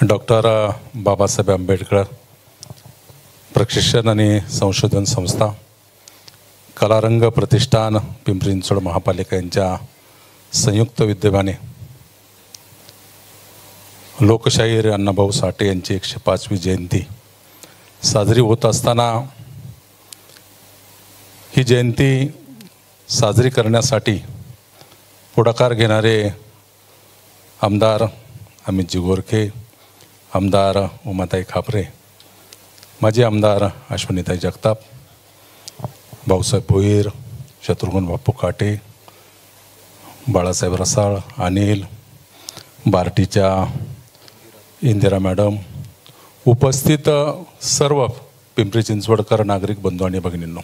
Doctor Babasaheb Ambedkar प्रशिक्षण आणि संशोधन संस्था, कलारंग प्रतिष्ठान पिंपरी चिंचवड महापालिका यांच्या संयुक्त विद्यमाने लोकशाहीर अण्णाभाऊ साठे यांची 105वी जयंती साजरी होत असताना ही जयंती साजरी करण्यासाठी पुढाकार घेणारे आमदार अमितजी गोरखे, आमदार उमाताई खापरे, माजी आमदार अश्विनीताई जगताप, भाऊसाहेब भोईर, शत्रुघ्न बापू काटे, बाळासाहेब रसाळ, अनिल, बार्टीच्या इंदिरा मॅडम, उपस्थित सर्व पिंपरी चिंचवडकर नागरिक बंधू आणि भगिनींनो,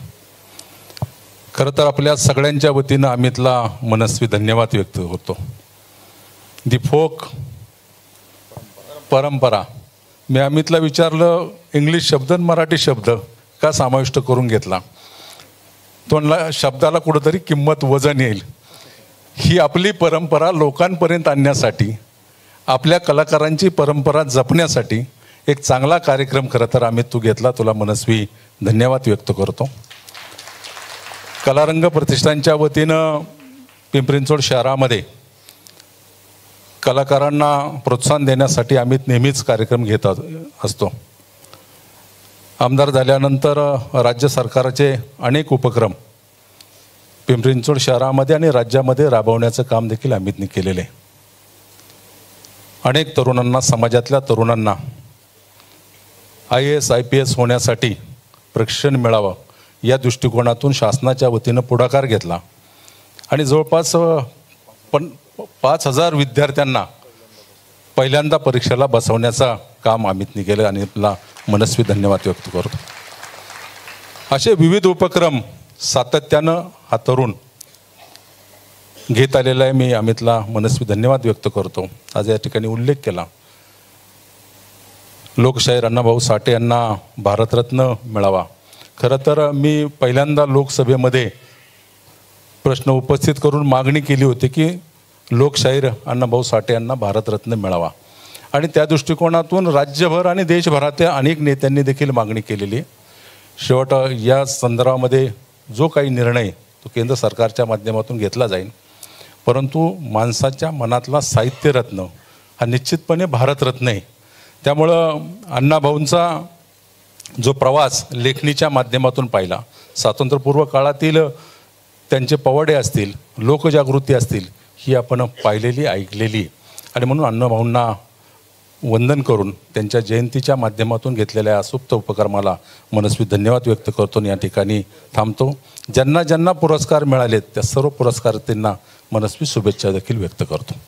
खरं तर आपल्या सगळ्यांच्या वतीनं अमितला मनस्वी धन्यवाद व्यक्त होतो. दी फोक परंपरा, मी अमितला विचारलं इंग्लिश शब्द आणि मराठी शब्द का समाविष्ट करून घेतला. तोंडला शब्दाला कुठंतरी किंमत वजन येईल. ही आपली परंपरा लोकांपर्यंत आणण्यासाठी, आपल्या कलाकारांची परंपरा जपण्यासाठी एक चांगला कार्यक्रम खरं तर अमित तू घेतला. तुला मनस्वी धन्यवाद व्यक्त करतो. कलारंग प्रतिष्ठानच्या वतीनं पिंपरी चिंचवड शहरामध्ये कलाकारांना प्रोत्साहन देण्यासाठी अमित नेहमीच कार्यक्रम घेत असतो. आमदार झाल्यानंतर राज्य सरकारचे अनेक उपक्रम पिंपरी चिंचवड शहरामध्ये आणि राज्यामध्ये राबवण्याचं काम देखील अमितने केलेले. अनेक तरुणांना, समाजातल्या तरुणांना IAS IPS होण्यासाठी प्रशिक्षण मिळावं या दृष्टिकोनातून शासनाच्या वतीनं पुढाकार घेतला आणि जवळपास 5,000 विद्यार्थ्यांना पहिल्यांदा परीक्षेला बसवण्याचं काम अमितने केलं आणि आपला मनस्वी धन्यवाद व्यक्त करतो. असे विविध उपक्रम सातत्यानं हा तरुण घेत आलेला आहे. मी अमितला मनस्वी धन्यवाद व्यक्त करतो. आज या ठिकाणी उल्लेख केला लोकशाहीर अण्णाभाऊ साठे यांना भारतरत्न मिळावा. खरं तर मी पहिल्यांदा लोकसभेमध्ये प्रश्न उपस्थित करून मागणी केली होती की लोकशाहीर अण्णाभाऊ साठे यांना भारतरत्न मिळावा आणि त्या दृष्टिकोनातून राज्यभर आणि देशभरातल्या अनेक नेत्यांनी देखील मागणी केलेली. शेवट या संदर्भामध्ये जो काही निर्णय तो केंद्र सरकारच्या माध्यमातून घेतला जाईल, परंतु माणसाच्या मनातला साहित्यरत्न हा निश्चितपणे भारतरत्न आहे. त्यामुळं अण्णाभाऊंचा जो प्रवास लेखणीच्या माध्यमातून पाहिला, स्वातंत्र्यपूर्व काळातील त्यांचे पवाडे असतील, लोकजागृती असतील, ही आपण पाहिलेली, ऐकलेली आणि म्हणून अण्णाभाऊंना वंदन करून त्यांच्या जयंतीच्या माध्यमातून घेतलेल्या या सुप्त उपक्रमाला मनस्वी धन्यवाद व्यक्त करतो आणि या ठिकाणी थांबतो. ज्यांना ज्यांना पुरस्कार मिळालेत त्या सर्व पुरस्कारार्थींना मनस्वी शुभेच्छा देखील व्यक्त करतो.